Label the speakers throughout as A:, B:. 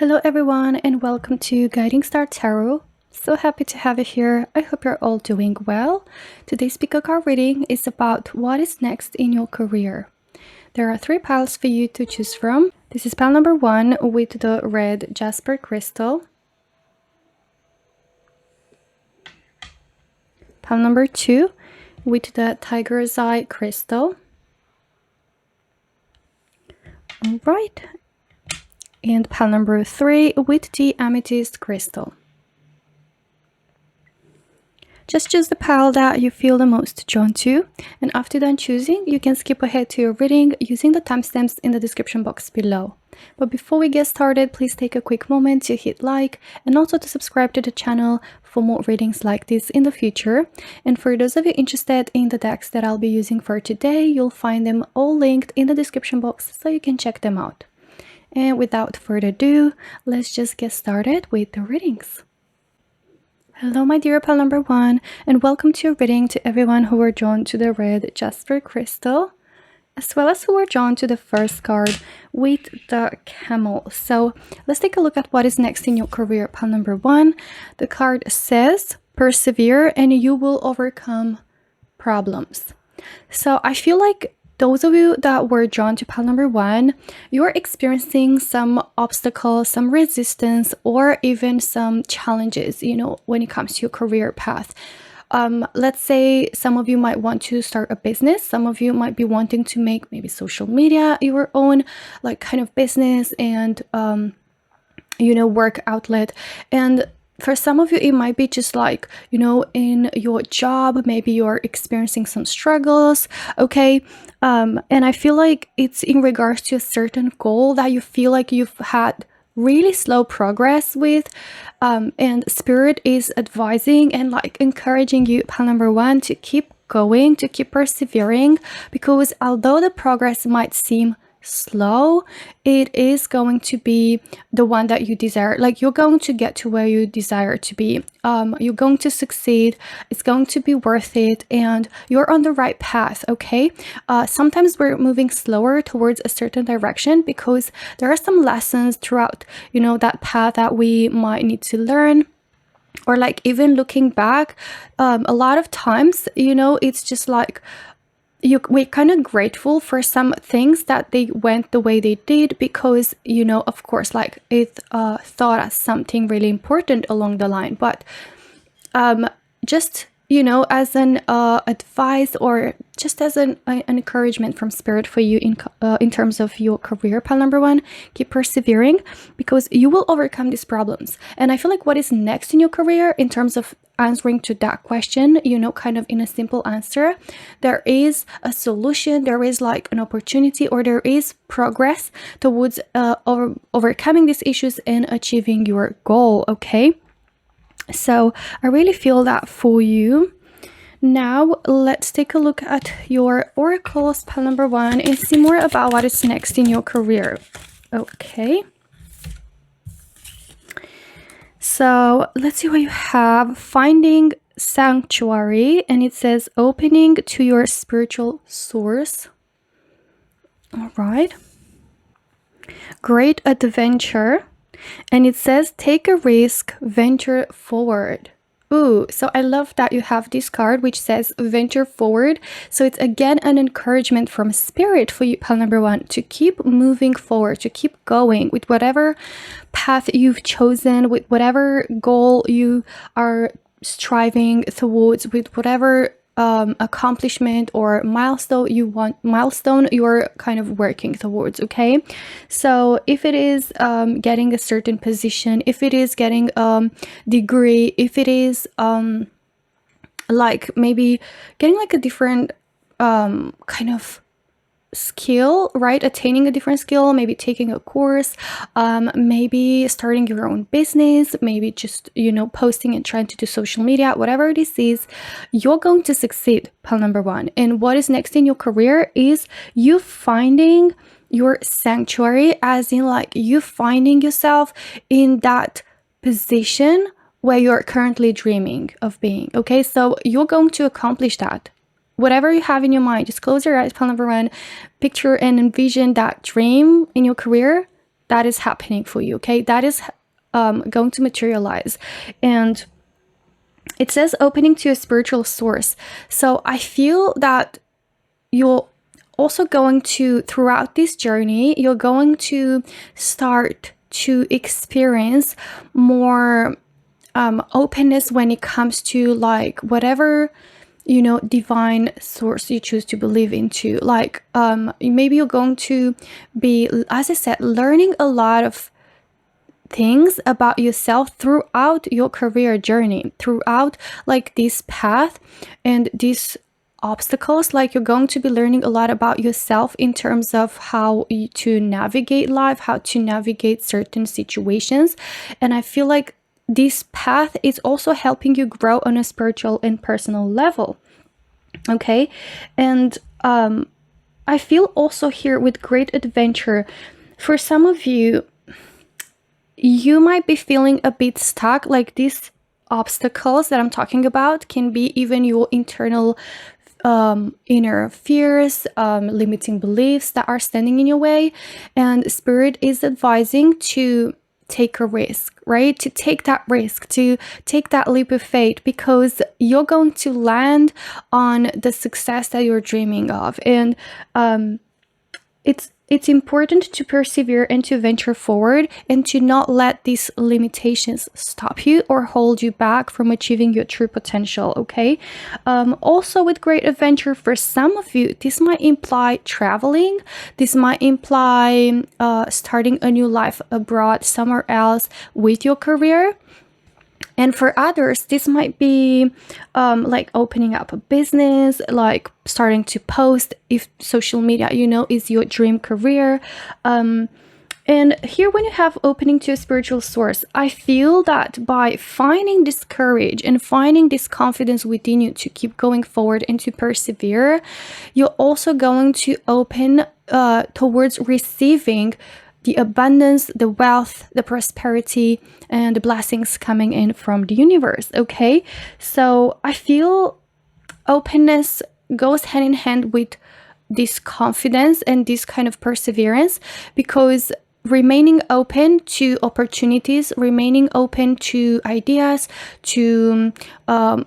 A: Hello everyone and welcome to Guiding Star Tarot. So happy to have you here. I hope you're all doing well. Today's pick card reading is about what is next in your career. There are 3 piles for you to choose from. This is pile number 1 with the red Jasper crystal. Pile number 2 with the tiger's eye crystal. Alright. And pile number 3 with the amethyst crystal. Just choose the pile that you feel the most drawn to, and after done choosing, you can skip ahead to your reading using the timestamps in the description box below. But before we get started, please take a quick moment to hit like and also to subscribe to the channel for more readings like this in the future. And for those of you interested in the decks that I'll be using for today, you'll find them all linked in the description box so you can check them out. And without further ado, let's just get started with the readings. Hello my dear pile number 1, and welcome to your reading to everyone who were drawn to the red Jasper crystal, as well as who were drawn to the first card with the camel. So let's take a look at what is next in your career, pile number 1. The card says, persevere and you will overcome problems. So I feel like those of you that were drawn to pile number 1, you're experiencing some obstacles, some resistance, or even some challenges, when it comes to your career path. Let's say some of you might want to start a business. Some of you might be wanting to make maybe social media your own, kind of business and, work outlet. And for some of you, it might be just in your job, maybe you're experiencing some struggles, okay? And I feel like it's in regards to a certain goal that you feel like you've had really slow progress with, and Spirit is advising and encouraging you, pile number 1, to keep going, to keep persevering, because although the progress might seem slow, it is going to be the one that you desire. You're going to get to where you desire to be. You're going to succeed. It's going to be worth it, and you're on the right path, okay? Sometimes we're moving slower towards a certain direction because there are some lessons throughout that path that we might need to learn. Or even looking back, a lot of times it's just we're kind of grateful for some things that they went the way they did because of course it thought as something really important along the line. But just as an advice, or just as an encouragement from Spirit for you in terms of your career, pile number 1, keep persevering because you will overcome these problems. And I feel like what is next in your career in terms of answering to that question, kind of in a simple answer, there is a solution, there is an opportunity, or there is progress towards overcoming these issues and achieving your goal, okay? So I really feel that for you. Now let's take a look at your oracles, pile number 1, and see more about what is next in your career. Okay. So let's see what you have. Finding sanctuary, and it says opening to your spiritual source. All right. Great adventure. And it says take a risk, venture forward. Ooh, so I love that you have this card which says venture forward. So it's again an encouragement from Spirit for you, pile number 1, to keep moving forward, to keep going with whatever path you've chosen, with whatever goal you are striving towards, with whatever accomplishment or milestone you're kind of working towards, okay? So if it is getting a certain position, if it is getting degree, if it is maybe getting a different kind of skill, right? Attaining a different skill, maybe taking a course, maybe starting your own business, maybe just posting and trying to do social media, whatever this is, you're going to succeed, pile number 1. And what is next in your career is you finding your sanctuary, as in you finding yourself in that position where you're currently dreaming of being, okay? So you're going to accomplish that. Whatever you have in your mind, just close your eyes, pile number 1, picture and envision that dream in your career, that is happening for you, okay? That is going to materialize. And it says opening to a spiritual source. So I feel that you're also going to, throughout this journey, you're going to start to experience more openness when it comes to like whatever, you know, divine source you choose to believe into. Like maybe you're going to be, as I said, learning a lot of things about yourself throughout your career journey, throughout like this path and these obstacles. Like you're going to be learning a lot about yourself in terms of how to navigate life, how to navigate certain situations. And I feel like this path is also helping you grow on a spiritual and personal level, okay? And I feel also here with great adventure, for some of you, you might be feeling a bit stuck. Like these obstacles that I'm talking about can be even your internal inner fears, limiting beliefs that are standing in your way. And Spirit is advising to take a risk, right? To take that risk, to take that leap of faith, because you're going to land on the success that you're dreaming of. And it's important to persevere and to venture forward and to not let these limitations stop you or hold you back from achieving your true potential, okay? Also with great adventure, for some of you, this might imply traveling. This might imply starting a new life abroad, somewhere else with your career. And for others, this might be like opening up a business, like starting to post if social media, you know, is your dream career. And here, when you have opening to a spiritual source, I feel that by finding this courage and finding this confidence within you to keep going forward and to persevere, you're also going to open towards receiving the abundance, the wealth, the prosperity, and the blessings coming in from the universe, okay? So I feel openness goes hand in hand with this confidence and this kind of perseverance, because remaining open to opportunities, remaining open to ideas, to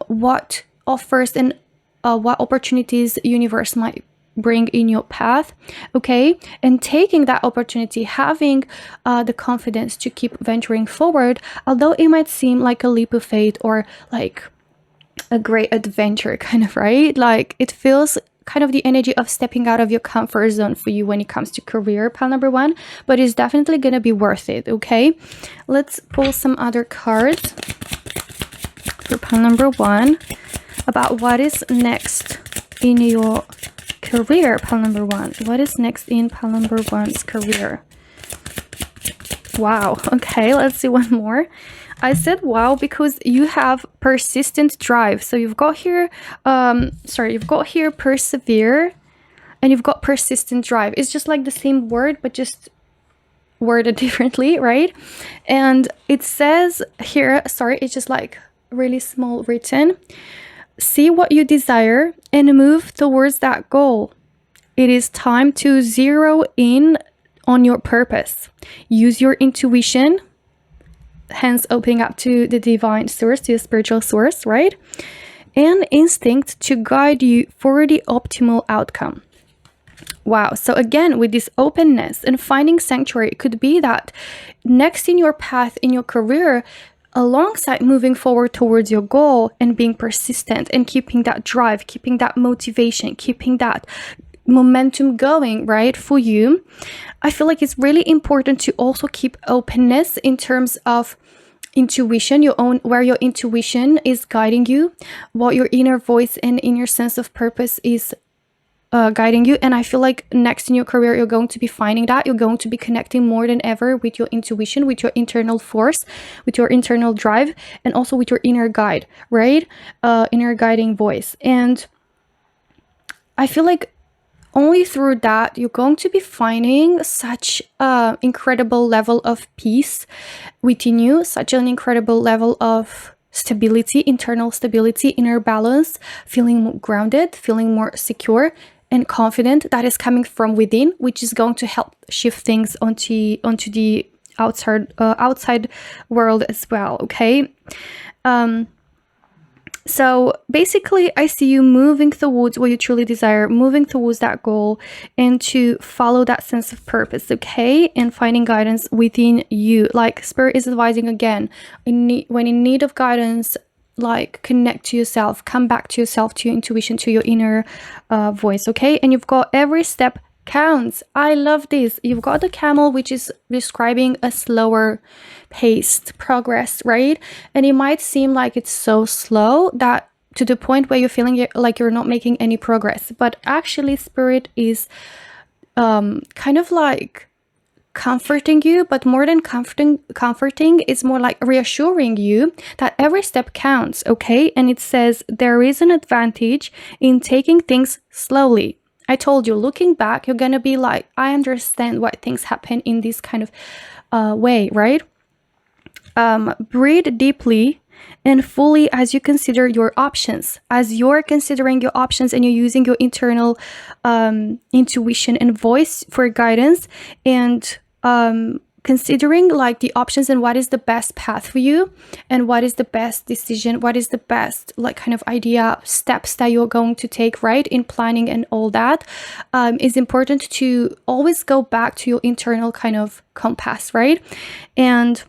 A: what offers and what opportunities the universe might bring in your path, okay? And taking that opportunity, having the confidence to keep venturing forward, although it might seem like a leap of faith or like a great adventure kind of, right? Like it feels kind of the energy of stepping out of your comfort zone for you when it comes to career, pile number one, but it's definitely gonna be worth it, okay? Let's pull some other cards for pile number one about what is next in your career, pile number one. What is next in pile number one's career? Wow. Okay, let's see one more. I said wow because you have persistent drive. So you've got here, you've got here persevere, and you've got persistent drive. It's just like the same word, but just worded differently, right? And it says here, it's just like really small written. See what you desire and move towards that goal. It is time to zero in on your purpose. Use your intuition, hence opening up to the divine source, to a spiritual source, right? And instinct to guide you for the optimal outcome. Wow. So again, with this openness and finding sanctuary, it could be that next in your path, in your career, alongside moving forward towards your goal and being persistent and keeping that drive, keeping that motivation, keeping that momentum going, right, for you, I feel like it's really important to also keep openness in terms of intuition, your own, where your intuition is guiding you, what your inner voice and inner sense of purpose is guiding you. And I feel like next in your career, you're going to be finding that you're going to be connecting more than ever with your intuition, with your internal force, with your internal drive, and also with your inner guide, right? Inner guiding voice. And I feel like only through that you're going to be finding such an incredible level of peace within you, such an incredible level of stability, internal stability, inner balance, feeling more grounded, feeling more secure, and confident that is coming from within, which is going to help shift things onto the outside world as well. Okay. So basically, I see you moving towards what you truly desire, moving towards that goal, and to follow that sense of purpose, okay? And finding guidance within you. Like Spirit is advising again, when in need of guidance, like connect to yourself, come back to yourself, to your intuition, to your inner voice, okay? And you've got every step counts. I love this. You've got the camel, which is describing a slower paced progress, right? And it might seem like it's so slow that to the point where you're feeling like you're not making any progress, but actually Spirit is kind of like comforting you, but more than comforting, it's more like reassuring you that every step counts, okay? And it says there is an advantage in taking things slowly. I told you, looking back, you're gonna be like, I understand why things happen in this kind of way, right? Breathe deeply and fully as you consider your options. As you're considering your options and you're using your internal intuition and voice for guidance, and considering like the options and what is the best path for you, and what is the best decision, what is the best like kind of idea, steps that you're going to take, right, in planning and all that, is important to always go back to your internal kind of compass, right? And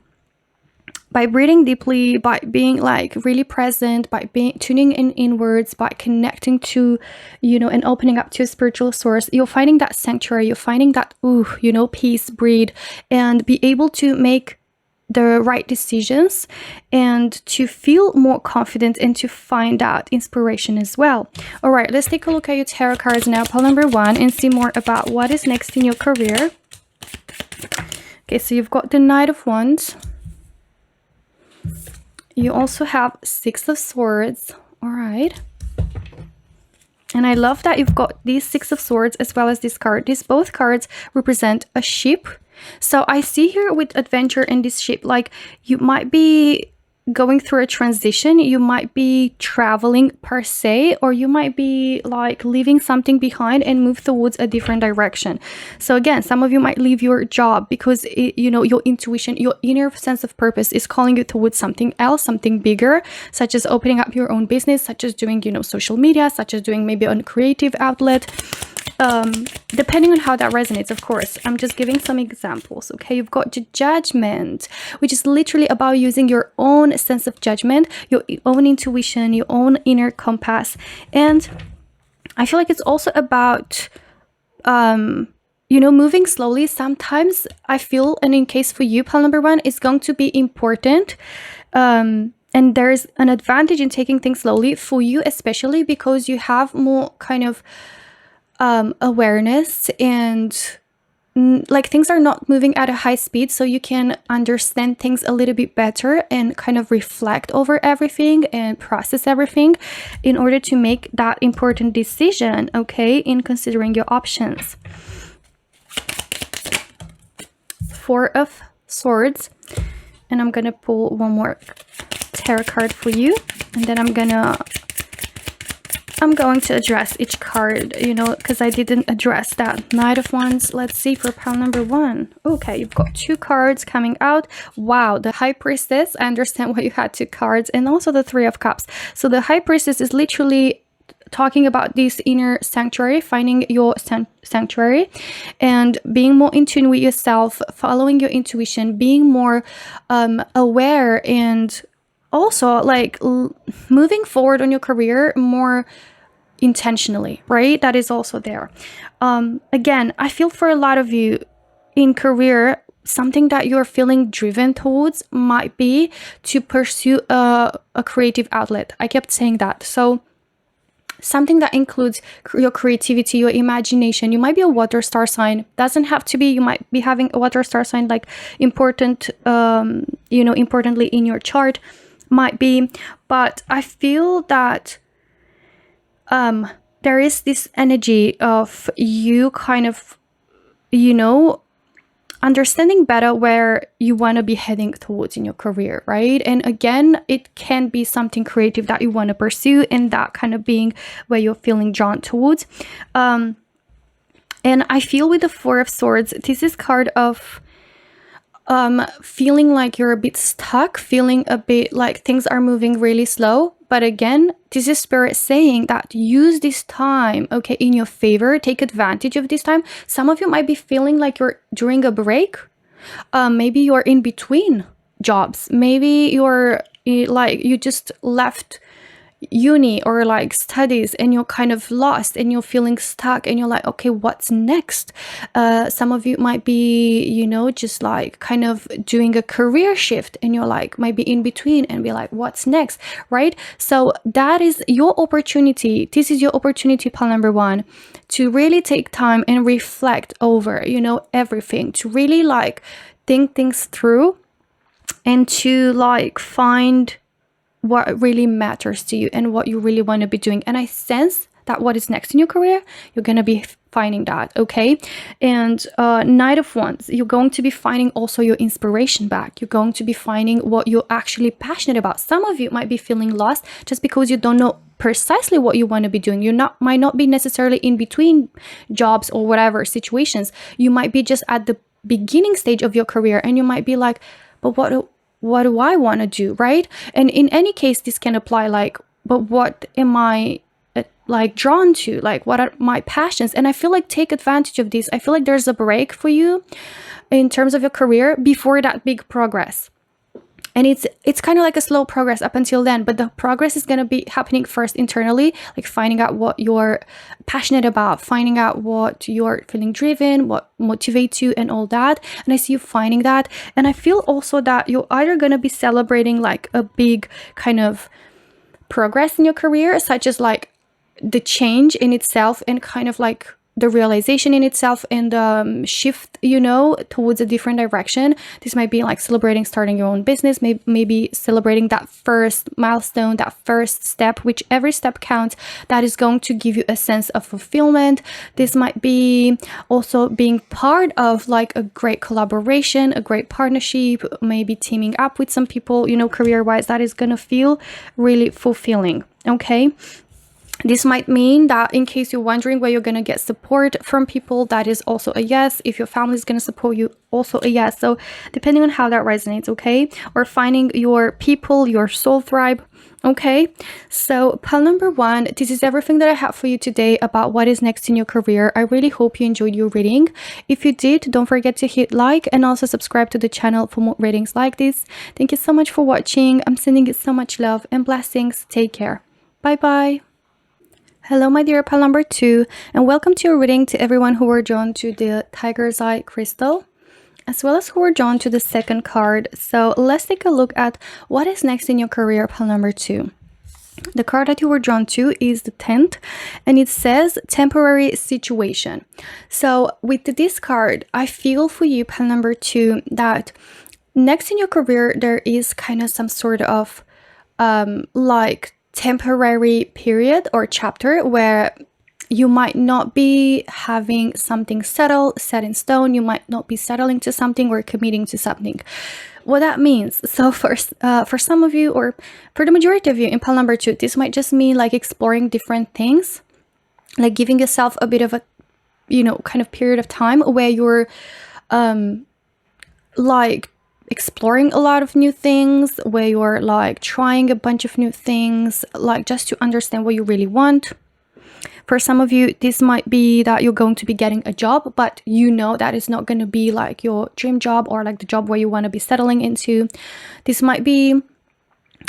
A: by breathing deeply, by being like really present, by being tuning in inwards, by connecting to, and opening up to a spiritual source, you're finding that sanctuary, you're finding that, peace, breathe, and be able to make the right decisions and to feel more confident and to find that inspiration as well. All right, let's take a look at your tarot cards now, pile number 1, and see more about what is next in your career. Okay, so you've got the Knight of Wands. You also have 6 of Swords. All right. And I love that you've got these 6 of Swords as well as this card. These both cards represent a ship. So I see here with adventure in this ship, like you might be going through a transition, you might be traveling per se, or you might be like leaving something behind and move towards a different direction. So again, some of you might leave your job because your intuition, your inner sense of purpose is calling you towards something else, something bigger, such as opening up your own business, such as doing social media, such as doing maybe a creative outlet. Depending on how that resonates, of course. I'm just giving some examples, okay? You've got the Judgment, which is literally about using your own sense of judgment, your own intuition, your own inner compass. And I feel like it's also about moving slowly. Sometimes I feel, and in case for you, pile number 1, it's going to be important, and there's an advantage in taking things slowly for you, especially because you have more kind of awareness, and like things are not moving at a high speed, so you can understand things a little bit better and kind of reflect over everything and process everything in order to make that important decision, okay, in considering your options. 4 of Swords, and I'm gonna pull one more tarot card for you, and then I'm going to address each card, because I didn't address that Knight of Wands. Let's see for pile number 1. Okay, you've got 2 cards coming out. Wow, the High Priestess. I understand why you had 2 cards, and also the 3 of Cups. So the High Priestess is literally talking about this inner sanctuary, finding your sanctuary and being more in tune with yourself, following your intuition, being more aware, and also like moving forward on your career more intentionally, right? That is also there. Again, I feel for a lot of you in career, something that you're feeling driven towards might be to pursue a creative outlet. I kept saying that. So something that includes your creativity, your imagination. You might be a water star sign. Doesn't have to be. You might be having a water star sign like important, importantly in your chart. Might be. But I feel that there is this energy of you kind of, understanding better where you want to be heading towards in your career, right? And again, it can be something creative that you want to pursue, and that kind of being where you're feeling drawn towards. And I feel with the Four of Swords, this is card of feeling like you're a bit stuck, feeling a bit like things are moving really slow. But again, this is Spirit saying that use this time, okay, in your favor. Take advantage of this time. Some of you might be feeling like you're during a break. Maybe you're in between jobs. Maybe you're like you just left uni or like studies and you're kind of lost and you're feeling stuck and you're like, okay, what's next? Some of you might be, you know, just like kind of doing a career shift and you're like might be in between and be like, what's next, right? So that is your opportunity. This is your opportunity, pile number one, to really take time and reflect over, you know, everything, to really like think things through and to like find what really matters to you and what you really want to be doing. And I sense that what is next in your career, you're going to be finding that, okay? And Knight of Wands, you're going to be finding also your inspiration back. You're going to be finding what you're actually passionate about. Some of you might be feeling lost just because you don't know precisely what you want to be doing. Might not be necessarily in between jobs or whatever situations. You might be just at the beginning stage of your career and you might be like, but what do I want to do, right? And in any case, this can apply like, but what am I like drawn to? Like, what are my passions? And I feel like take advantage of this. I feel like there's a break for you in terms of your career before that big progress. And it's kind of like a slow progress up until then, but the progress is going to be happening first internally, like finding out what you're passionate about, finding out what you're feeling driven, what motivates you and all that. And I see you finding that. And I feel also that you're either going to be celebrating like a big kind of progress in your career, such as like the change in itself and kind of like the realization in itself and shift, you know, towards a different direction. This might be like celebrating starting your own business, maybe celebrating that first milestone, that first step, which every step counts. That is going to give you a sense of fulfillment. This might be also being part of like a great collaboration, a great partnership, maybe teaming up with some people, you know, career-wise. That is going to feel really fulfilling, okay? This might mean that in case you're wondering where you're going to get support from people, that is also a yes. If your family is going to support you, also a yes. So depending on how that resonates, okay? Or finding your people, your soul tribe, okay? So pile number one, this is everything that I have for you today about what is next in your career. I really hope you enjoyed your reading. If you did, don't forget to hit like and also subscribe to the channel for more readings like this. Thank you so much for watching. I'm sending you so much love and blessings. Take care. Bye-bye. Hello, my dear pile number two, and welcome to your reading to everyone who were drawn to the Tiger's Eye crystal, as well as who were drawn to the second card. So let's take a look at what is next in your career, pile number two. The card that you were drawn to is the 10th, and it says temporary situation. So with this card, I feel for you, pile number two, that next in your career, there is kind of some sort of like temporary period or chapter where you might not be having something settled, set in stone. You might not be settling to something or committing to something. What that means, so for some of you, or for the majority of you in pile number two, this might just mean like exploring different things, like giving yourself a bit of a, you know, kind of period of time where you're like exploring a lot of new things, where you're like trying a bunch of new things, like just to understand what you really want. For some of you, this might be that you're going to be getting a job, but you know that it's not going to be like your dream job or like the job where you want to be settling into. This might be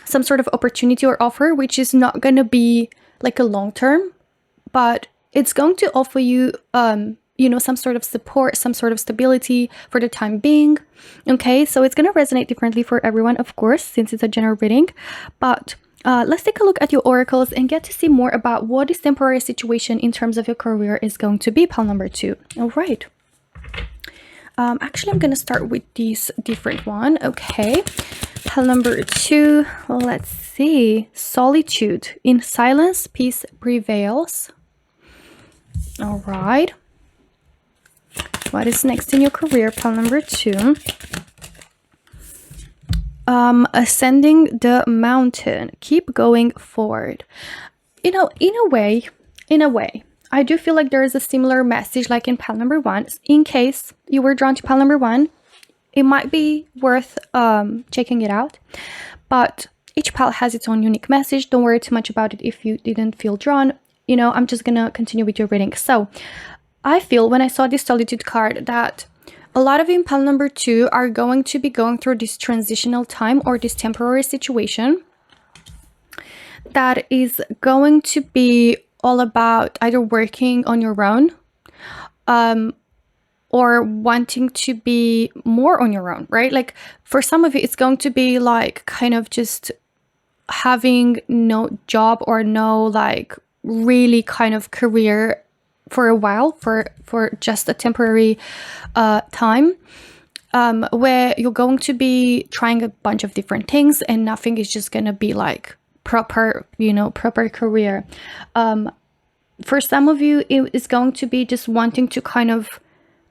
A: some sort of opportunity or offer which is not going to be like a long term, but it's going to offer you you know, some sort of support, some sort of stability for the time being. Okay, so it's going to resonate differently for everyone, of course, since it's a general reading. But let's take a look at your oracles and get to see more about what this temporary situation in terms of your career is going to be, pile number two. All right. Actually, I'm going to start with this different one. Okay, pile number two. Let's see. Solitude. In silence, peace prevails. All right. What is next in your career? Pile number 2. Ascending the mountain. Keep going forward. You know, in a way, I do feel like there is a similar message like in pile number 1. In case you were drawn to pile number 1, it might be worth checking it out. But each pile has its own unique message. Don't worry too much about it if you didn't feel drawn. You know, I'm just gonna continue with your reading. So I feel when I saw this solitude card that a lot of you in pile number 2 are going to be going through this transitional time or this temporary situation that is going to be all about either working on your own or wanting to be more on your own, right? Like for some of you, it's going to be like kind of just having no job or no like really kind of career for a while, for just a temporary time, where you're going to be trying a bunch of different things and nothing is just gonna be like proper career. For some of you, it is going to be just wanting to kind of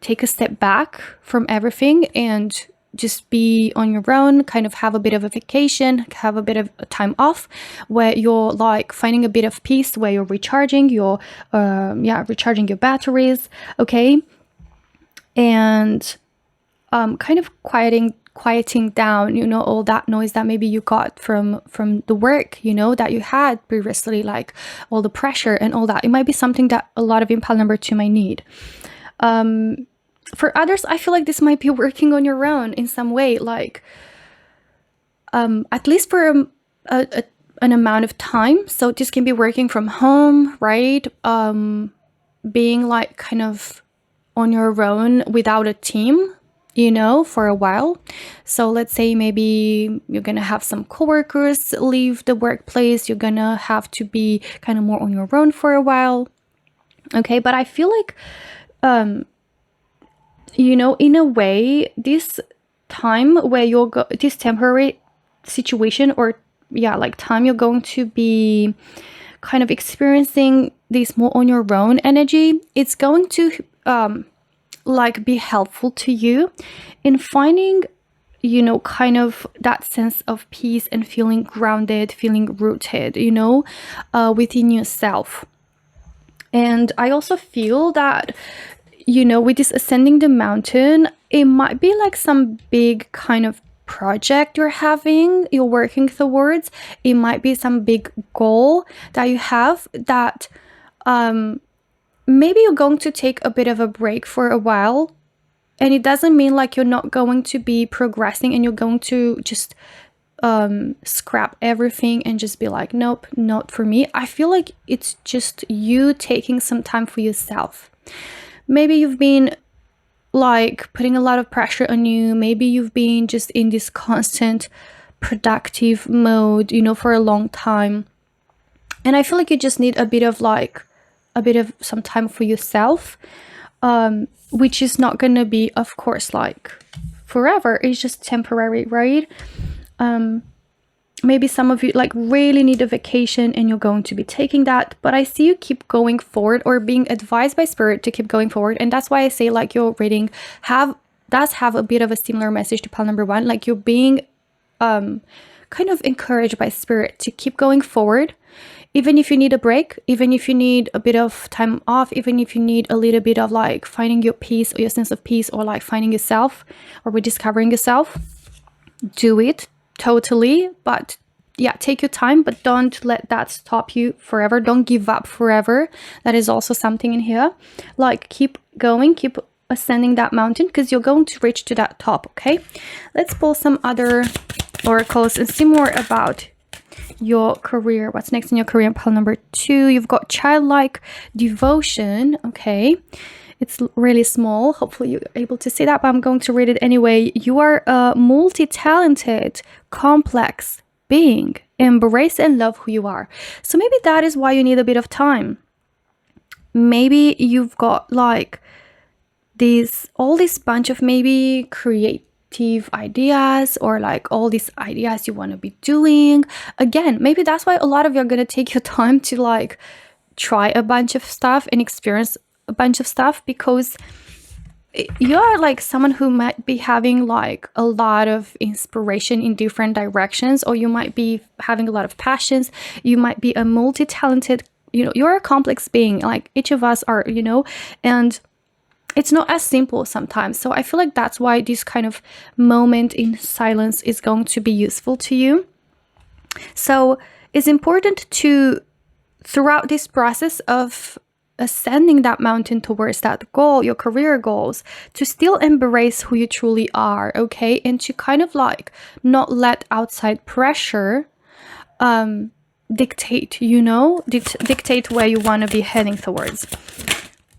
A: take a step back from everything and just be on your own, kind of have a bit of a vacation, have a bit of a time off where you're like finding a bit of peace, where you're recharging your recharging your batteries, okay? And kind of quieting down, you know, all that noise that maybe you got from the work, you know, that you had previously, like all the pressure and all that. It might be something that a lot of you in pile number 2 might need. For others, I feel like this might be working on your own in some way, like at least for an amount of time. So this can be working from home, right? Being like kind of on your own without a team, you know, for a while. So let's say maybe you're gonna have some coworkers leave the workplace. You're gonna have to be kind of more on your own for a while. Okay, but I feel like you know, in a way, this time where this temporary situation or like time you're going to be kind of experiencing this more on your own energy, it's going to like be helpful to you in finding, you know, kind of that sense of peace and feeling grounded, feeling rooted, you know, within yourself. And I also feel that, you know, with this ascending the mountain, it might be like some big kind of project you're working towards. It might be some big goal that you have that maybe you're going to take a bit of a break for a while. And it doesn't mean like you're not going to be progressing and you're going to just scrap everything and just be like, nope, not for me. I feel like it's just you taking some time for yourself. Maybe you've been like putting a lot of pressure on you. Maybe you've been just in this constant productive mode, you know, for a long time. And I feel like you just need a bit of some time for yourself, which is not going to be, of course, like forever. It's just temporary, right? Maybe some of you like really need a vacation and you're going to be taking that, but I see you keep going forward or being advised by spirit to keep going forward. And that's why I say like your reading does have a bit of a similar message to pile number 1. Like you're being kind of encouraged by spirit to keep going forward, even if you need a break, even if you need a bit of time off, even if you need a little bit of like finding your peace or your sense of peace or like finding yourself or rediscovering yourself. Do it. Totally, but yeah, take your time, but don't let that stop you forever. Don't give up forever. That is also something in here. Like keep going, keep ascending that mountain because you're going to reach to that top. Okay, let's pull some other oracles and see more about your career. What's next in your career? Pile number 2, you've got childlike devotion. Okay, it's really small. Hopefully you're able to see that, but I'm going to read it anyway. You are a multi-talented, complex being. Embrace and love who you are. So maybe that is why you need a bit of time. Maybe you've got like all this bunch of maybe creative ideas or like all these ideas you want to be doing. Again, maybe that's why a lot of you are going to take your time to like try a bunch of stuff and experience a bunch of stuff, because you're like someone who might be having like a lot of inspiration in different directions, or you might be having a lot of passions. You might be a multi-talented, you're a complex being, like each of us are, and it's not as simple sometimes. So I feel like that's why this kind of moment in silence is going to be useful to you. So it's important to, throughout this process of ascending that mountain towards that goal, your career goals, to still embrace who you truly are, okay? And to kind of like not let outside pressure dictate, dictate where you want to be heading towards.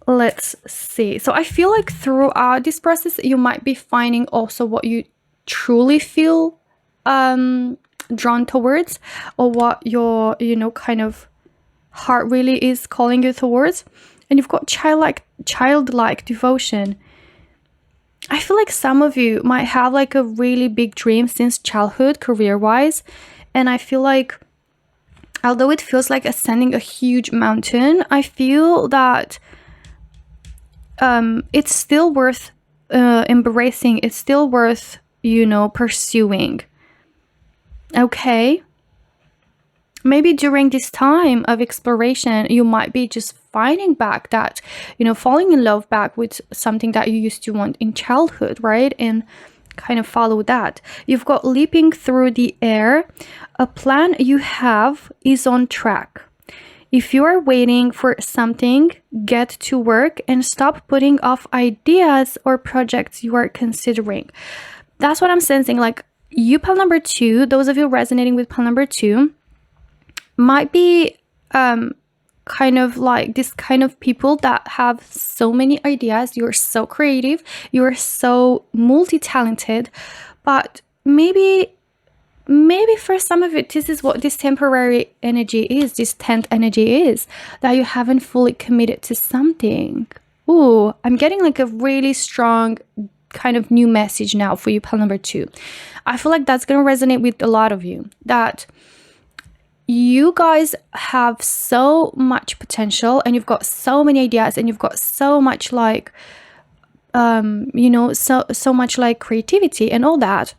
A: Let's see. So I feel like throughout this process, you might be finding also what you truly feel drawn towards, or what your, kind of heart really is calling you towards. And you've got childlike devotion. I feel like some of you might have like a really big dream since childhood, career-wise. And I feel like, although it feels like ascending a huge mountain, I feel that it's still worth embracing. It's still worth, pursuing. Okay? Maybe during this time of exploration, you might be just finding back that, falling in love back with something that you used to want in childhood, right? And kind of follow that. You've got leaping through the air. A plan you have is on track. If you are waiting for something, get to work and stop putting off ideas or projects you are considering. That's what I'm sensing. Like you, pile number 2, those of you resonating with pile number 2, might be kind of like this kind of people that have so many ideas. You're so creative, you're so multi-talented, but maybe for some of it, this is what this temporary energy is, this tent energy is, that you haven't fully committed to something. Ooh, I'm getting like a really strong kind of new message now for you, pile number 2. I feel like that's going to resonate with a lot of you, that you guys have so much potential, and you've got so many ideas, and you've got so much like so much like creativity and all that,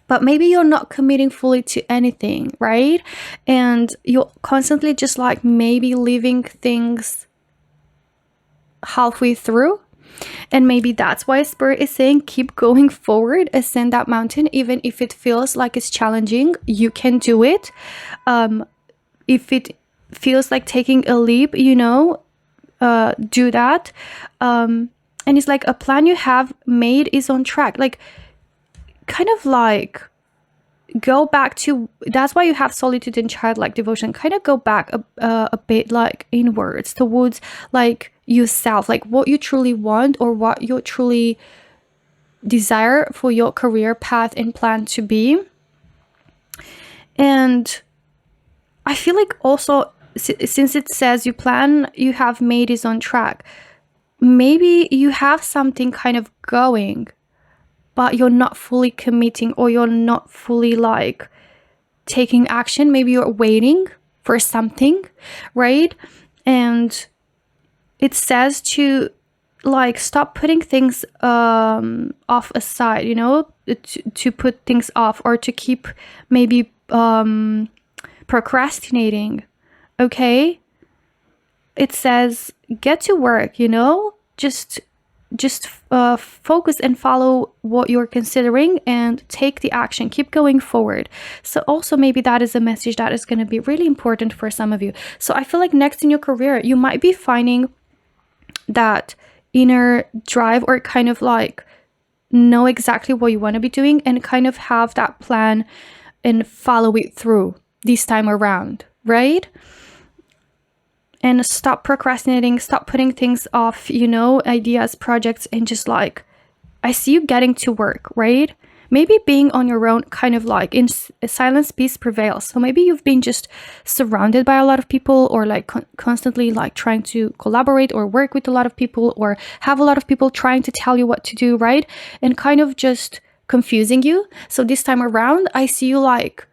A: but maybe you're not committing fully to anything, right? And you're constantly just like maybe leaving things halfway through. And maybe that's why Spirit is saying keep going forward, ascend that mountain, even if it feels like it's challenging. You can do it. If it feels like taking a leap, do that. And it's like a plan you have made is on track. Like kind of like go back to, that's why you have solitude and childlike devotion. Kind of go back a bit like inwards towards like yourself, like what you truly want, or what you truly desire for your career path and plan to be. And I feel like also, since it says you plan you have made is on track, maybe you have something kind of going, but you're not fully committing, or you're not fully like taking action. Maybe you're waiting for something, right? And it says to like stop putting things off aside, to put things off, or to keep maybe procrastinating. Okay? It says get to work, just focus and follow what you're considering and take the action, keep going forward. So also maybe that is a message that is going to be really important for some of you. So I feel like next in your career, you might be finding that inner drive, or kind of like know exactly what you want to be doing, and kind of have that plan and follow it through this time around, right? And stop procrastinating, stop putting things off, ideas, projects, and just like, I see you getting to work, right? Maybe being on your own, kind of like in silence, peace prevails. So maybe you've been just surrounded by a lot of people, or like constantly like trying to collaborate or work with a lot of people, or have a lot of people trying to tell you what to do, right? And kind of just confusing you. So this time around, I see you like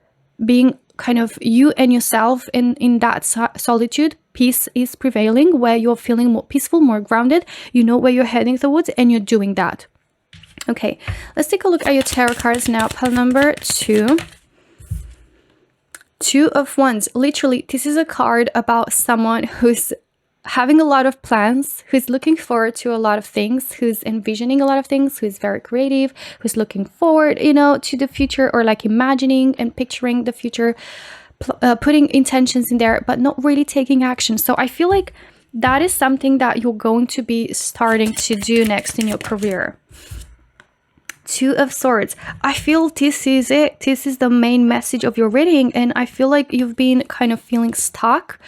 A: being kind of you and yourself in that solitude. Peace is prevailing, where you're feeling more peaceful, more grounded. You know where you're heading towards, and you're doing that. Okay, let's take a look at your tarot cards now. Pile number 2. 2 of Wands. Literally, this is a card about someone who's having a lot of plans, who's looking forward to a lot of things, who's envisioning a lot of things, who's very creative, who's looking forward, you know, to the future, or like imagining and picturing the future, putting intentions in there, but not really taking action. So I feel like that is something that you're going to be starting to do next in your career. 2 of Swords. I feel this is it. This is the main message of your reading, and I feel like you've been kind of feeling stuck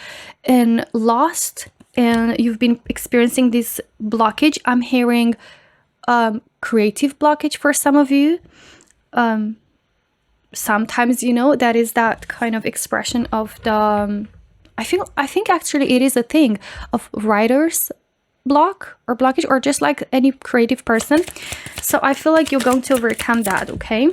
A: and lost, and you've been experiencing this blockage. I'm hearing creative blockage for some of you. Sometimes, you know, that is that kind of expression of the I think actually it is a thing of writers block or blockage, or just like any creative person. So I feel like you're going to overcome that. Okay,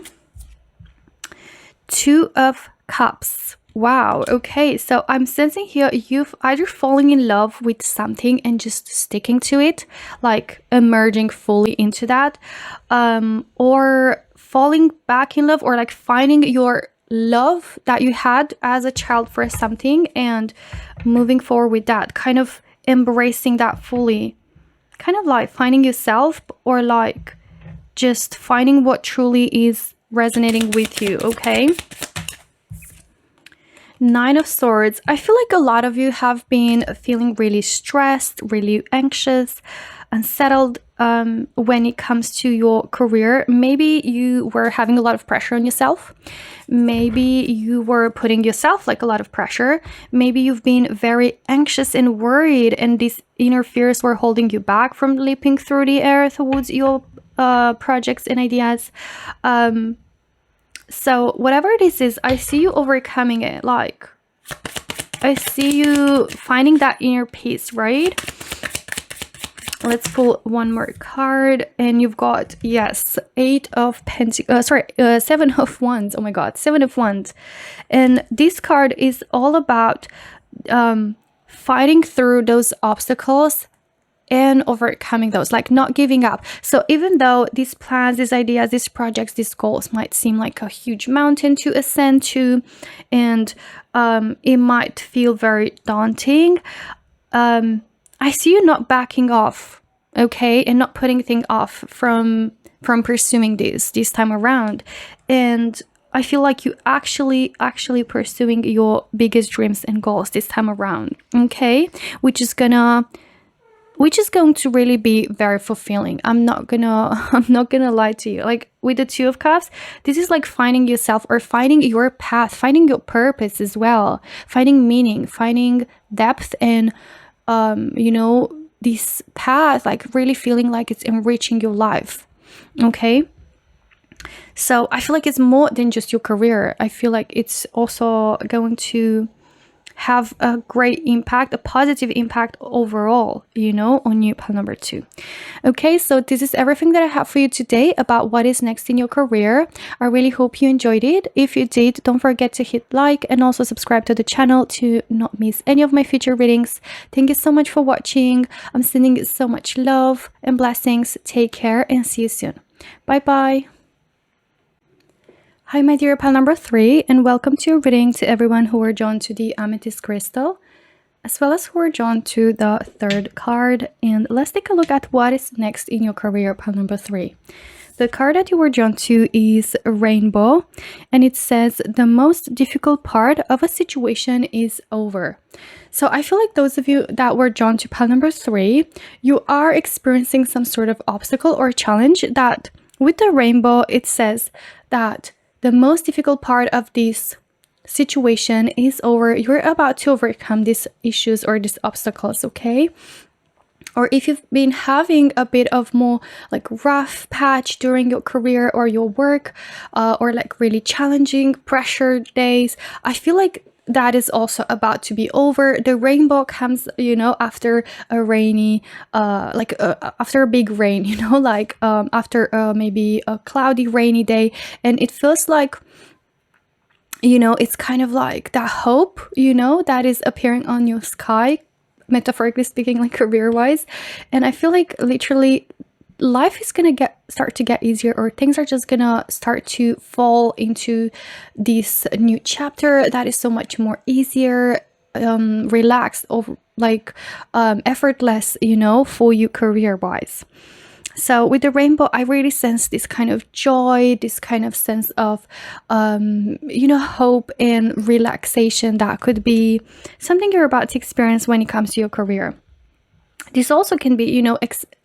A: 2 of Cups. Wow. Okay, so I'm sensing here you've either falling in love with something and just sticking to it, like emerging fully into that, or falling back in love, or like finding your love that you had as a child for something and moving forward with that, kind of embracing that fully, kind of like finding yourself, or like just finding what truly is resonating with you. Okay, 9 of Swords. I feel like a lot of you have been feeling really stressed, really anxious, unsettled when it comes to your career. Maybe you were having a lot of pressure on yourself. Maybe you were putting yourself like a lot of pressure. Maybe you've been very anxious and worried, and these inner fears were holding you back from leaping through the air towards your projects and ideas. So whatever this is, I see you overcoming it. Like, I see you finding that inner peace, right? Let's pull one more card, and you've got, yes, 8 of Pentacles, 7 of Wands. Oh my God, 7 of Wands. And this card is all about fighting through those obstacles and overcoming those, like not giving up. So even though these plans, these ideas, these projects, these goals might seem like a huge mountain to ascend to, and it might feel very daunting, I see you not backing off, okay, and not putting things off from pursuing this time around. And I feel like you actually pursuing your biggest dreams and goals this time around, okay, which is going to really be very fulfilling. I'm not gonna lie to you. Like with the 2 of Cups, this is like finding yourself, or finding your path, finding your purpose as well, finding meaning, finding depth, and you know, this path, like really feeling like it's enriching your life. Okay, so I feel like it's more than just your career. I feel like it's also going to have a great impact, a positive impact overall, you know, on you, pile number 2. Okay, so this is everything that I have for you today about what is next in your career. I really hope you enjoyed it. If you did, don't forget to hit like and also subscribe to the channel to not miss any of my future readings. Thank you so much for watching. I'm sending you so much love and blessings. Take care and see you soon. Bye bye. Hi, my dear pile number 3, and welcome to your reading to everyone who were drawn to the Amethyst crystal, as well as who were drawn to the 3rd card. And let's take a look at what is next in your career, pile number 3. The card that you were drawn to is Rainbow, and it says the most difficult part of a situation is over. So I feel like those of you that were drawn to pile number 3, you are experiencing some sort of obstacle or challenge that with the rainbow, it says that the most difficult part of this situation is over. You're about to overcome these issues or these obstacles, okay? Or if you've been having a bit of more like rough patch during your career or your work, or like really challenging pressure days, I feel like that is also about to be over. The rainbow comes, you know, after a rainy, after a big rain, you know, like after maybe a cloudy, rainy day. And it feels like it's kind of like that hope, that is appearing on your sky, metaphorically speaking, like career-wise. And I feel like literally life is gonna start to get easier, or things are just gonna start to fall into this new chapter that is so much more easier, relaxed, or like effortless, for you career-wise. So with the rainbow, I really sense this kind of joy, this kind of sense of, hope and relaxation that could be something you're about to experience when it comes to your career. This also can be,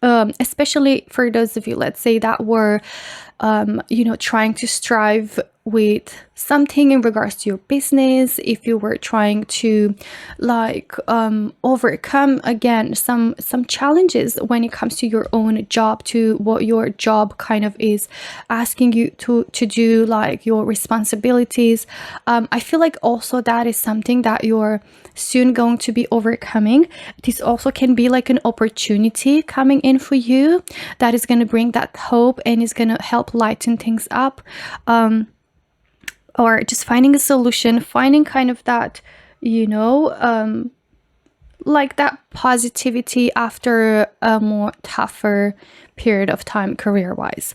A: especially for those of you, let's say, that were, trying to strive with something in regards to your business. If you were trying to overcome again some challenges when it comes to your own job, to what your job kind of is asking you to do, like your responsibilities. I feel like also that is something that you're soon going to be overcoming. This also can be like an opportunity coming in for you that is going to bring that hope and is going to help lighten things up, or just finding a solution, finding kind of that, like that positivity after a more tougher period of time career-wise.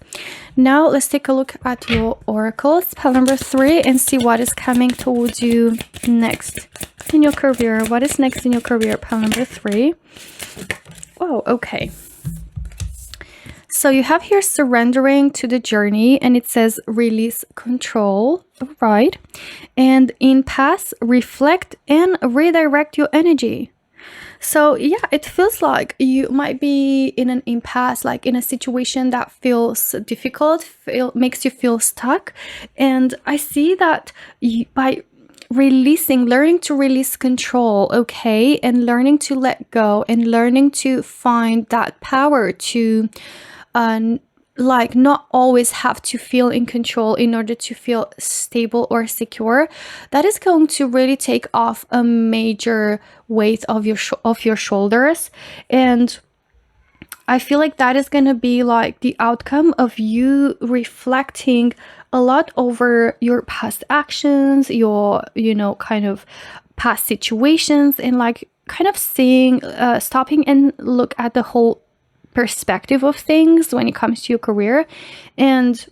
A: Now let's take a look at your oracles, pile number 3, and see what is coming towards you next in your career. What is next in your career, pile number 3? Oh, okay. So you have here surrendering to the journey, and it says release control, right? And in pass, reflect and redirect your energy. So yeah, it feels like you might be in an impasse, like in a situation that feels difficult, makes you feel stuck. And I see that by learning to release control, okay, and learning to let go, and learning to find that power to not always have to feel in control in order to feel stable or secure, that is going to really take off a major weight of your shoulders. And I feel like that is going to be like the outcome of you reflecting a lot over your past actions, your kind of past situations, and like kind of seeing, stopping and look at the whole perspective of things when it comes to your career, and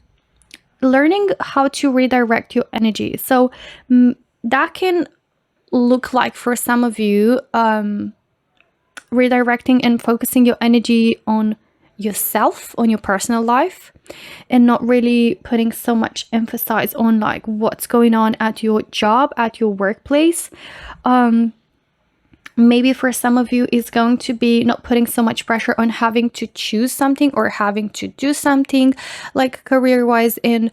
A: learning how to redirect your energy. So that can look like, for some of you, redirecting and focusing your energy on yourself, on your personal life, and not really putting so much emphasis on like what's going on at your job, at your workplace. Maybe for some of you, it's going to be not putting so much pressure on having to choose something or having to do something like career-wise, and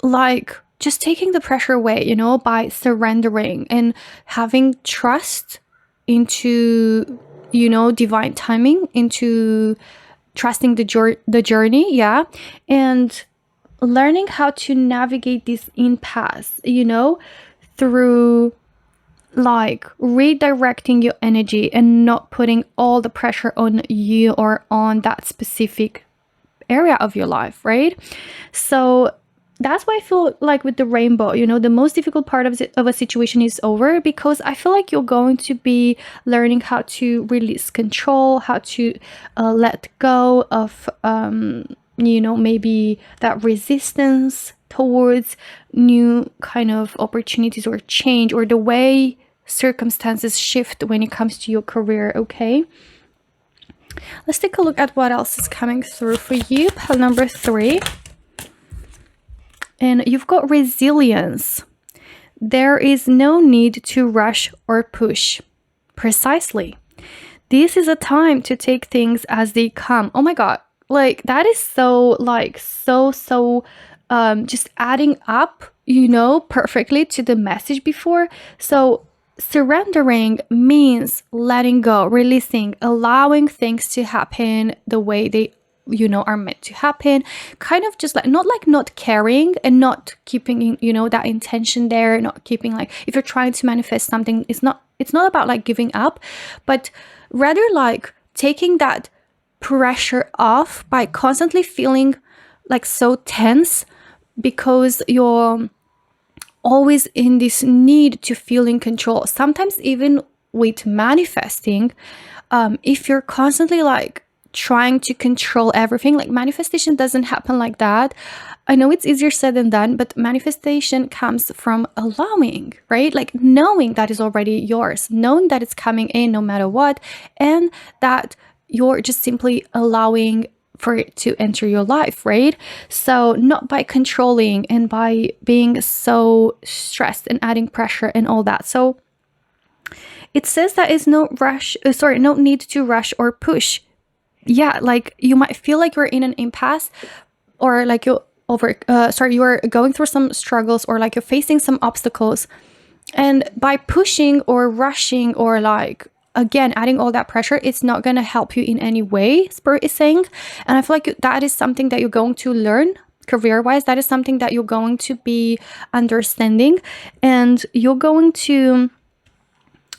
A: like just taking the pressure away, by surrendering and having trust into, divine timing, into trusting the journey, yeah, and learning how to navigate this impasse, through like redirecting your energy and not putting all the pressure on you or on that specific area of your life, right? So that's why I feel like with the rainbow, the most difficult part of a situation is over, because I feel like you're going to be learning how to release control, how to let go of, maybe that resistance towards new kind of opportunities or change, or the way circumstances shift when it comes to your career, okay? Let's take a look at what else is coming through for you, pile number 3. And you've got resilience. There is no need to rush or push. Precisely. This is a time to take things as they come. Oh my God. Like that is so just adding up, perfectly to the message before. So surrendering means letting go, releasing, allowing things to happen the way they are meant to happen, kind of just like not caring and not keeping that intention there, not keeping, like, if you're trying to manifest something, it's not about like giving up, but rather like taking that pressure off by constantly feeling like so tense because you're always in this need to feel in control. Sometimes even with manifesting, if you're constantly like trying to control everything, like manifestation doesn't happen like that. I know it's easier said than done, but manifestation comes from allowing, right? Like knowing that is already yours, knowing that it's coming in no matter what, and that you're just simply allowing for it to enter your life, right? So not by controlling and by being so stressed and adding pressure and all that. So it says that is no no need to rush or push. Yeah, like you might feel like you're in an impasse, or like you are going through some struggles, or like you're facing some obstacles, and by pushing or rushing or like again adding all that pressure, it's not going to help you in any way, Spirit is saying. And I feel like that is something that you're going to learn career-wise. That is something that you're going to be understanding, and you're going to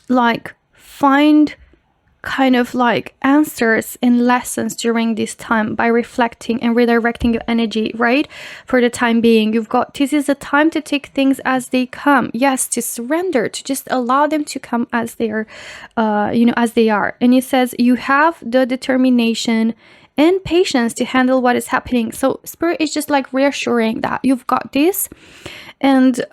A: like find kind of like answers and lessons during this time by reflecting and redirecting your energy, right? For the time being, this is the time to take things as they come. Yes, to surrender, to just allow them to come as they are, as they are. And it says you have the determination and patience to handle what is happening. So Spirit is just like reassuring that you've got this. And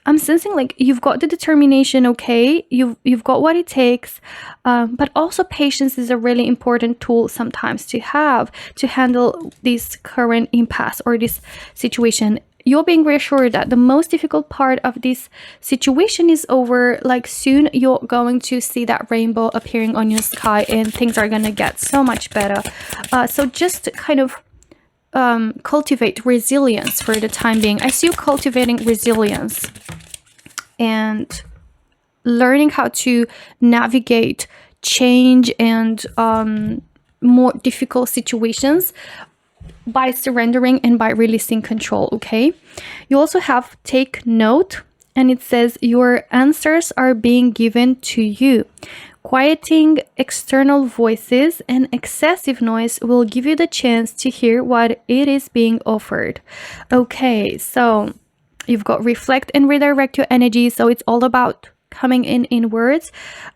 A: I'm sensing like you've got the determination, okay? You've got what it takes, but also patience is a really important tool sometimes to have to handle this current impasse or this situation. You're being reassured that the most difficult part of this situation is over. Like soon you're going to see that rainbow appearing on your sky, and things are gonna get so much better. So just kind of cultivate resilience for the time being. I see you cultivating resilience and learning how to navigate change and more difficult situations by surrendering and by releasing control, okay? You also have take note, and it says your answers are being given to you. Quieting external voices and excessive noise will give you the chance to hear what it is being offered. Okay, so you've got reflect and redirect your energy. So it's all about coming in words.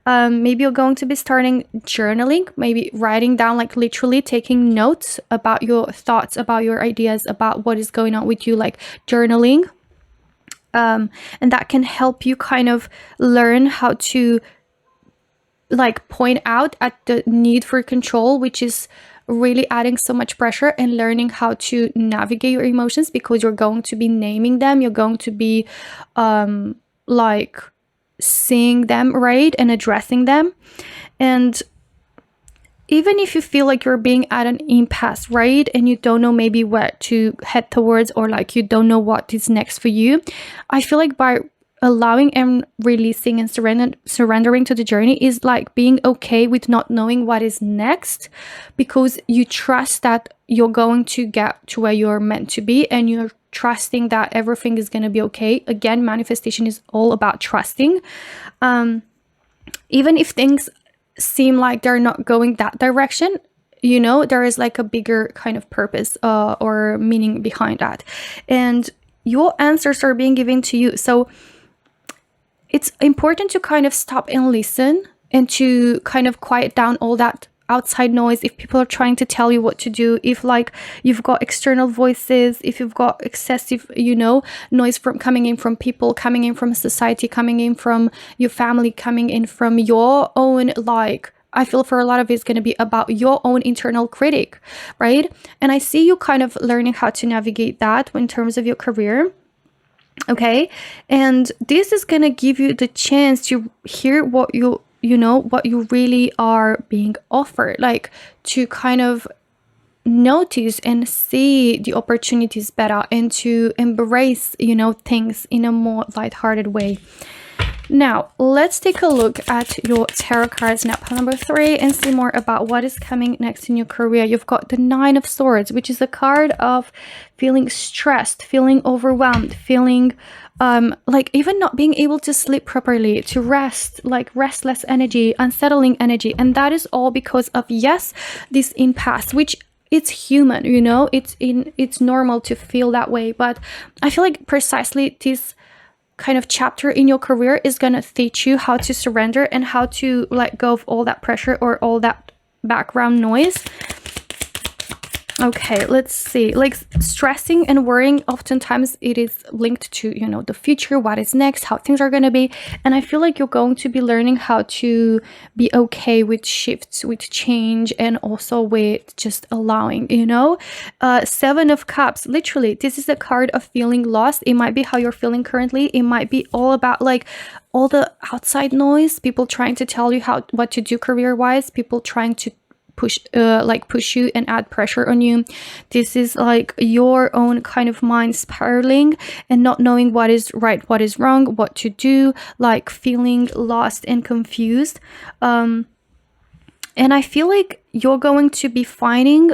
A: Maybe you're going to be starting journaling, maybe writing down, like literally taking notes about your thoughts, about your ideas, about what is going on with you, like journaling. And that can help you kind of learn how to like point out at the need for control, which is really adding so much pressure, and learning how to navigate your emotions, because you're going to be naming them, you're going to be like seeing them, right, and addressing them. And even if you feel like you're being at an impasse, right, and you don't know maybe where to head towards, or like you don't know what is next for you, I feel like by allowing and releasing and surrendering to the journey is like being okay with not knowing what is next, because you trust that you're going to get to where you're meant to be, and you're trusting that everything is going to be okay. Again, manifestation is all about trusting. Even if things seem like they're not going that direction, there is like a bigger kind of purpose or meaning behind that, and your answers are being given to you. So it's important to kind of stop and listen, and to kind of quiet down all that outside noise. If people are trying to tell you what to do, if like you've got external voices, if you've got excessive, noise from coming in from people, coming in from society, coming in from your family, coming in from your own, like, I feel for a lot of it's going to be about your own internal critic, right? And I see you kind of learning how to navigate that in terms of your career. Okay, and this is gonna give you the chance to hear what you really are being offered, like to kind of notice and see the opportunities better, and to embrace things in a more lighthearted way. Now, let's take a look at your tarot cards now, pile number 3, and see more about what is coming next in your career. You've got the 9 of Swords, which is a card of feeling stressed, feeling overwhelmed, feeling like even not being able to sleep properly, to rest, like restless energy, unsettling energy. And that is all because of, yes, this impasse, which it's human, you know, it's normal to feel that way. But I feel like precisely this kind of chapter in your career is going to teach you how to surrender and how to let go of all that pressure or all that background noise. Okay, let's see. Like stressing and worrying, oftentimes it is linked to, you know, the future, what is next, how things are going to be. And I feel like you're going to be learning how to be okay with shifts, with change, and also with just allowing, you know. Seven of Cups, literally, this is a card of feeling lost. It might be how you're feeling currently. It might be all about like all the outside noise, people trying to tell you what to do career-wise, people trying to push you and add pressure on you. This is like your own kind of mind spiraling and not knowing what is right, what is wrong, what to do, like feeling lost and confused. And I feel like you're going to be finding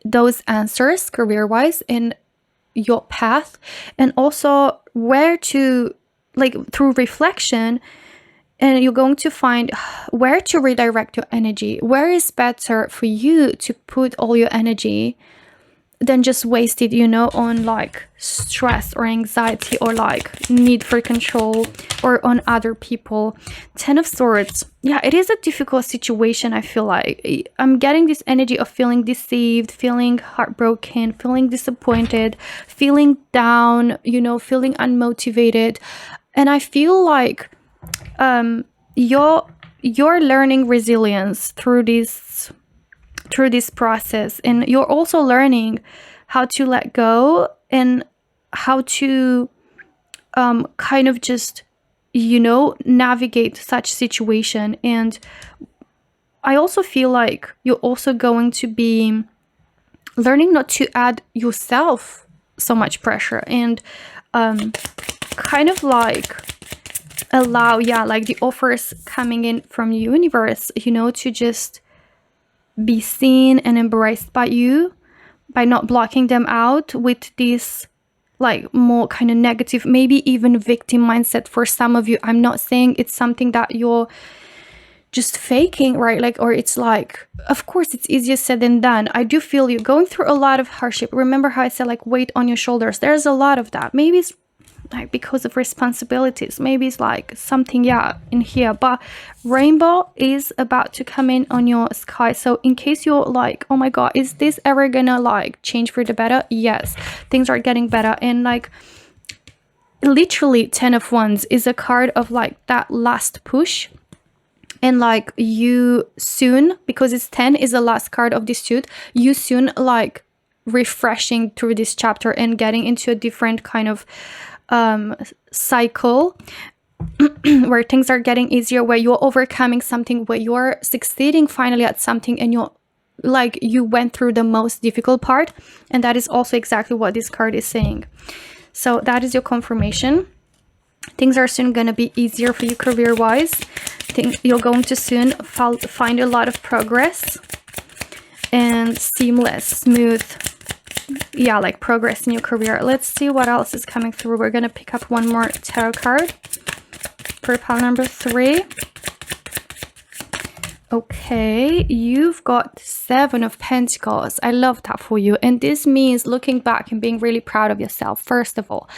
A: those answers career-wise in your path, and also where to, like through reflection, and you're going to find where to redirect your energy, where is better for you to put all your energy than just waste it, you know, on like stress or anxiety or like need for control or on other people. 10 of Swords. Yeah, it is a difficult situation. I feel like I'm getting this energy of feeling deceived, feeling heartbroken, feeling disappointed, feeling down, you know, feeling unmotivated. And I feel like you're learning resilience through this process, and you're also learning how to let go and how to kind of just, you know, navigate such situation. And I also feel like you're also going to be learning not to add yourself so much pressure, and kind of like allow, yeah, like the offers coming in from the universe, you know, to just be seen and embraced by you, by not blocking them out with this like more kind of negative, maybe even victim mindset for some of you. I'm not saying it's something that you're just faking, right? Like, or it's like, of course it's easier said than done. I do feel you going through a lot of hardship. Remember how I said like weight on your shoulders? There's a lot of that. Maybe it's like because of responsibilities, maybe it's like something, yeah, in here, but rainbow is about to come in on your sky. So in case you're like, oh my god, is this ever gonna like change for the better? Yes, things are getting better. And like literally 10 of Wands is a card of like that last push, and like you soon, because it's 10 is the last card of this suit, you soon like refreshing through this chapter and getting into a different kind of cycle where things are getting easier, where you're overcoming something, where you're succeeding finally at something, and you're like, you went through the most difficult part. And that is also exactly what this card is saying. So that is your confirmation. Things are soon going to be easier for you career-wise. You're going to soon find a lot of progress and seamless, smooth, yeah, like progress in your career. Let's see what else is coming through. We're gonna pick up one more tarot card for pile number 3. Okay, you've got 7 of Pentacles. I love that for you. And this means looking back and being really proud of yourself. First of all,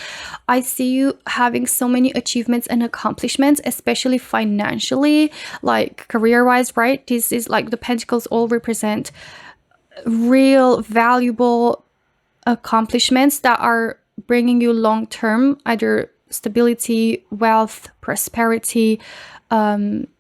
A: I see you having so many achievements and accomplishments, especially financially, like career-wise, right? This is like the Pentacles all represent real valuable accomplishments that are bringing you long-term either stability, wealth, prosperity,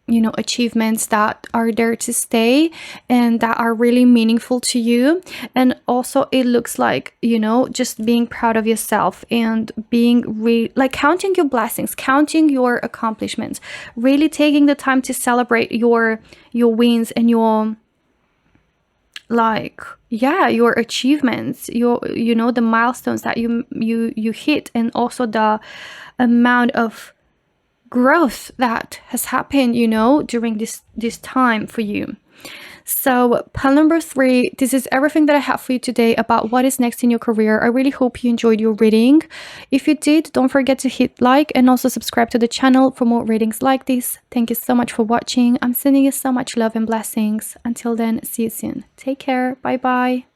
A: you know, achievements that are there to stay and that are really meaningful to you. And also it looks like, you know, just being proud of yourself and being like counting your blessings, counting your accomplishments, really taking the time to celebrate your wins and your, like, yeah, your achievements, you know, the milestones that you hit, and also the amount of growth that has happened, you know, during this time for you. So pile number 3, this is everything that I have for you today about what is next in your career. I really hope you enjoyed your reading. If you did, don't forget to hit like and also subscribe to the channel for more readings like this. Thank you so much for watching. I'm sending you so much love and blessings. Until then, see you soon. Take care. Bye bye.